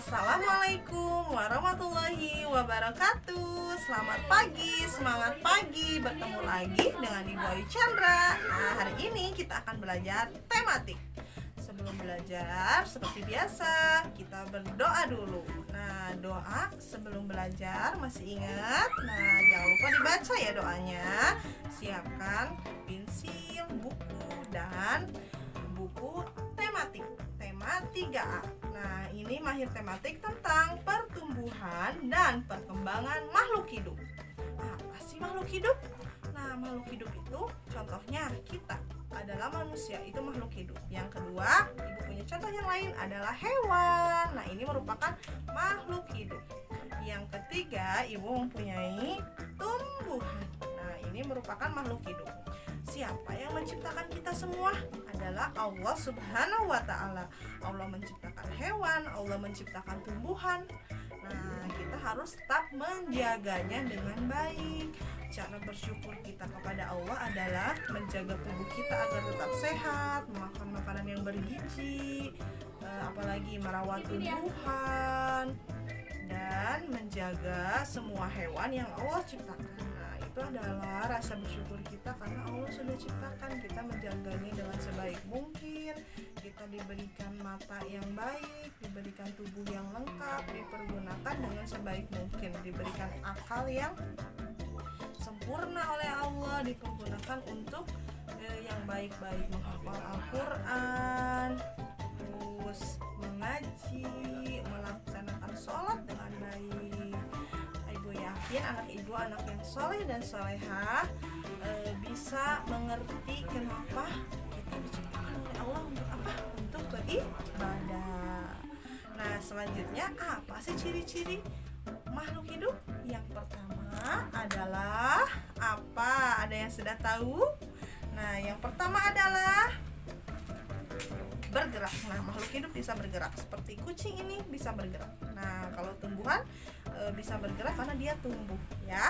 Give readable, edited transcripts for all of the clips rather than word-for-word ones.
Assalamualaikum warahmatullahi wabarakatuh. Selamat pagi, semangat pagi. Bertemu lagi dengan Ibu Ayu Chandra. Nah, hari ini kita akan belajar tematik. Sebelum belajar, seperti biasa, kita berdoa dulu. Nah, doa sebelum belajar masih ingat? Nah, jangan lupa dibaca ya doanya. Siapkan pensil, buku, dan buku tematik. Tema 3A. Nah, ini mahir tematik tentang pertumbuhan dan perkembangan makhluk hidup. Apa sih makhluk hidup? Nah, makhluk hidup itu contohnya kita adalah manusia, itu makhluk hidup. Yang kedua, Ibu punya contoh yang lain adalah hewan. Nah, ini merupakan makhluk hidup. Yang ketiga, Ibu mempunyai tumbuhan. Nah, ini merupakan makhluk hidup. Siapa yang menciptakan kita semua? Adalah Allah Subhanahu wa Ta'ala. Allah menciptakan hewan, Allah menciptakan tumbuhan. Nah, kita harus tetap menjaganya dengan baik. Cara bersyukur kita kepada Allah adalah menjaga tubuh kita agar tetap sehat, makan makanan yang bergizi, apalagi merawat tumbuhan, dan menjaga semua hewan yang Allah ciptakan. Nah, itu adalah rasa bersyukur kita karena Allah sudah ciptakan, kita menjaganya dengan sebaik mungkin. Kita diberikan mata yang baik, diberikan tubuh yang lengkap, dipergunakan dengan sebaik mungkin, diberikan akal yang sempurna oleh Allah, dipergunakan untuk yang baik-baik, menghafal Al-Quran, terus mengaji, melaksanakan sholat dengan baik. Ibu yakin anak ibu anak yang soleh dan solehah bisa mengerti kenapa kita diciptakan oleh Allah untuk apa? Untuk beribadah. Nah, selanjutnya apa sih ciri-ciri makhluk hidup? Yang pertama adalah apa? Ada yang sudah tahu? Nah, yang pertama adalah bergerak. Nah, makhluk hidup bisa bergerak. Seperti kucing ini bisa bergerak. Nah, kalau tumbuhan bisa bergerak karena dia tumbuh, ya.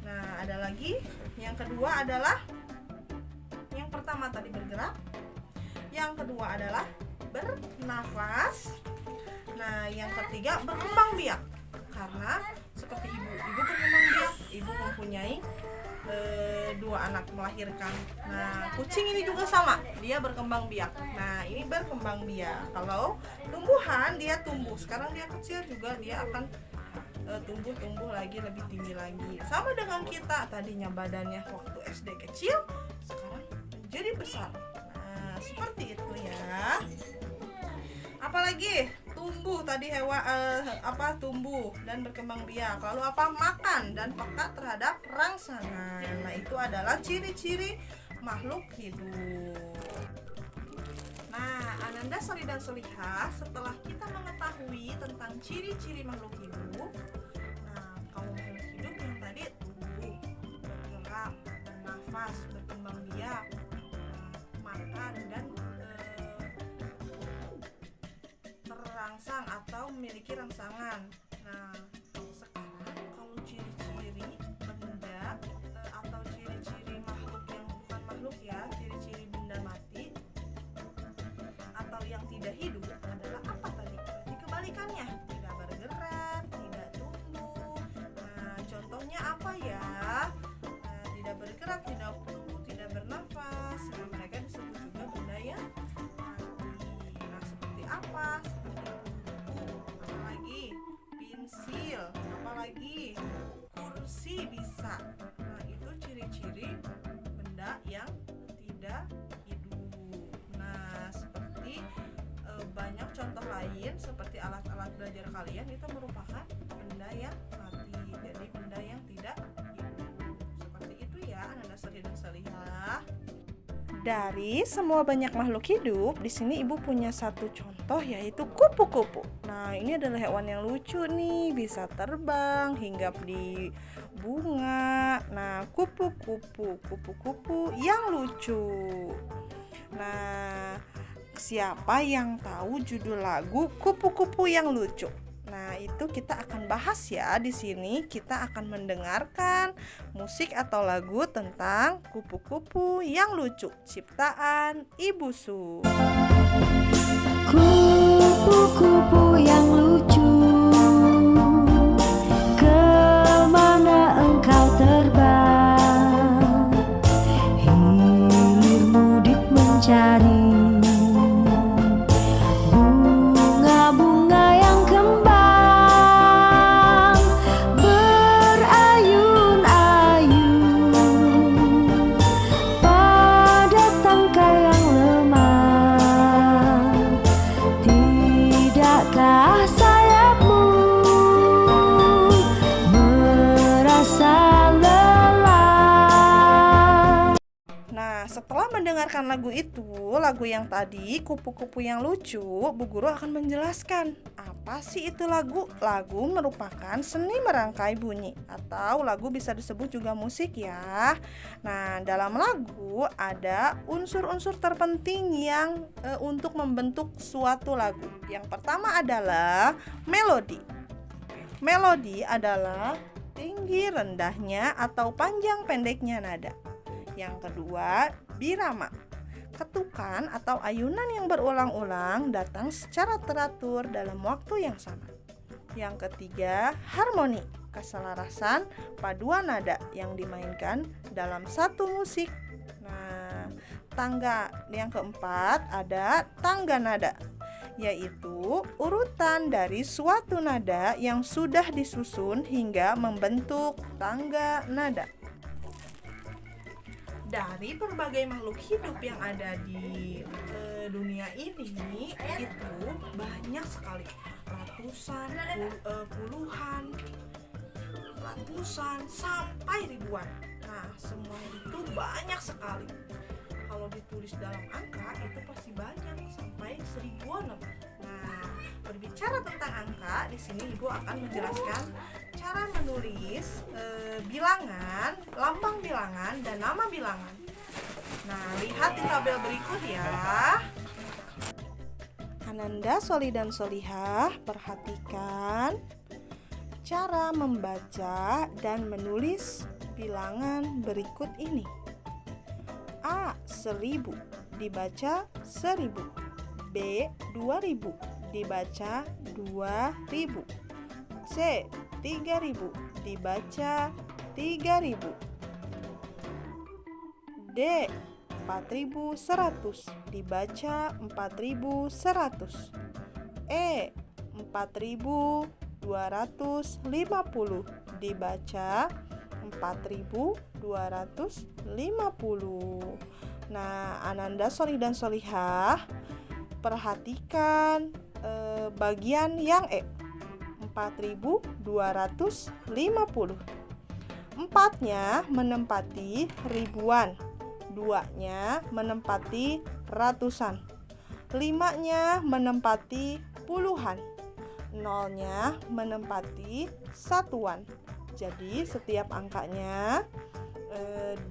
Nah, ada lagi. Yang kedua adalah, yang pertama tadi bergerak. Yang kedua adalah bernafas. Nah, yang ketiga berkembang biak. Karena seperti ibu berkembang biak, ibu mempunyai 2 anak, melahirkan. Nah, kucing ini juga sama, dia berkembang biak. Nah, ini berkembang biak. Kalau tumbuhan dia tumbuh, sekarang dia kecil juga dia akan tumbuh lagi, lebih tinggi lagi. Sama dengan kita, tadinya badannya waktu SD kecil, sekarang menjadi besar. Nah, seperti itu ya. Apalagi tumbuh tadi hewan tumbuh dan berkembang biak. Lalu apa? Makan dan peka terhadap rangsangan. Nah, itu adalah ciri-ciri makhluk hidup. Nah, Ananda Soli dan Solihah, setelah kita mengetahui tentang ciri-ciri makhluk hidup, nah, kalau makhluk hidup yang tadi tumbuh, bergerak, bernafas, berkembang biak, makan dan terangsang atau memiliki rangsangan. Nah, sekarang kalau ciri-ciri benda atau ciri-ciri makhluk yang bukan makhluk ya, ciri-ciri benda mati atau yang tidak hidup adalah apa tadi? Berarti kebalikannya, tidak bergerak, tidak tumbuh. Nah, contohnya apa ya? Nah, tidak bergerak, tidak tumbuh, tidak bernafas. Nah, mereka disebut juga benda yang mati. Nah, seperti apa? Pensil, apalagi kursi bisa. Nah, itu ciri-ciri benda yang tidak hidup. Nah, seperti banyak contoh lain seperti alat-alat belajar kalian itu merupakan benda yang mati, jadi benda yang tidak hidup. Seperti itu ya, Ananda Soli dan Solihah. Dari semua banyak makhluk hidup, di sini ibu punya satu contoh yaitu kupu-kupu. Nah, ini adalah hewan yang lucu nih, bisa terbang, hinggap di bunga. Nah, kupu-kupu yang lucu. Nah, siapa yang tahu judul lagu Kupu-kupu yang Lucu? Nah, itu kita akan bahas ya di sini. Kita akan mendengarkan musik atau lagu tentang kupu-kupu yang lucu, ciptaan Ibu Su. Kupu-kupu yang lucu mendengarkan lagu itu, lagu yang tadi, kupu-kupu yang lucu, Bu Guru akan menjelaskan apa sih itu lagu. Lagu merupakan seni merangkai bunyi, atau lagu bisa disebut juga musik ya. Nah, dalam lagu ada unsur-unsur terpenting yang untuk membentuk suatu lagu. Yang pertama adalah melodi. Melodi adalah tinggi rendahnya atau panjang pendeknya nada. Yang kedua, birama. Ketukan atau ayunan yang berulang-ulang datang secara teratur dalam waktu yang sama. Yang ketiga, harmoni. Keselarasan paduan nada yang dimainkan dalam satu musik. Nah, tangga yang keempat ada tangga nada, yaitu urutan dari suatu nada yang sudah disusun hingga membentuk tangga nada. Dari berbagai makhluk hidup yang ada di dunia ini itu banyak sekali, ratusan, puluhan, ratusan sampai ribuan. Nah, semua itu banyak sekali. Kalau ditulis dalam angka itu pasti banyak, sampai seribuan lebih. Nah, berbicara tentang angka, di sini Ibu akan menjelaskan cara menulis bilangan, lambang bilangan, dan nama bilangan. Nah, lihat di tabel berikut ya. Ananda, Soli, dan Solihah, perhatikan cara membaca dan menulis bilangan berikut ini. A. 1000 dibaca 1000. B. 2000 dibaca 2000. C. 3000 dibaca 3000. D. 4100 dibaca 4100. E. 4250 dibaca 4250. Nah, Ananda, Soli, dan Solihah, perhatikan bagian yang E, 4250. 4-nya menempati ribuan, 2-nya menempati ratusan, 5-nya menempati puluhan, 0-nya menempati satuan. Jadi setiap angkanya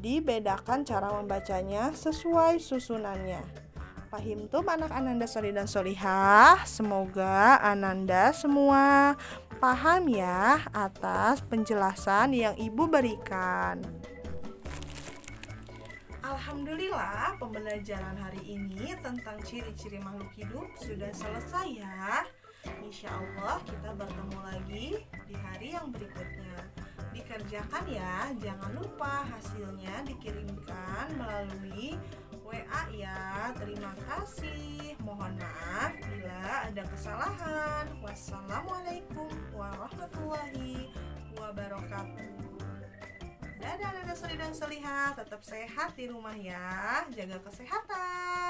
dibedakan cara membacanya sesuai susunannya. Pahim tuh anak Ananda, Soli, dan Solihah? Semoga Ananda semua paham ya atas penjelasan yang Ibu berikan. Alhamdulillah, pembelajaran hari ini tentang ciri-ciri makhluk hidup sudah selesai ya. Insya Allah kita bertemu lagi di hari yang berikutnya. Dikerjakan ya, jangan lupa hasilnya dikirimkan melalui WA ya. Terima kasih. Mohon maaf bila ada kesalahan. Wassalamualaikum warahmatullahi wabarakatuh. Dadah, Soli dan Solihah, tetap sehat di rumah ya. Jaga kesehatan.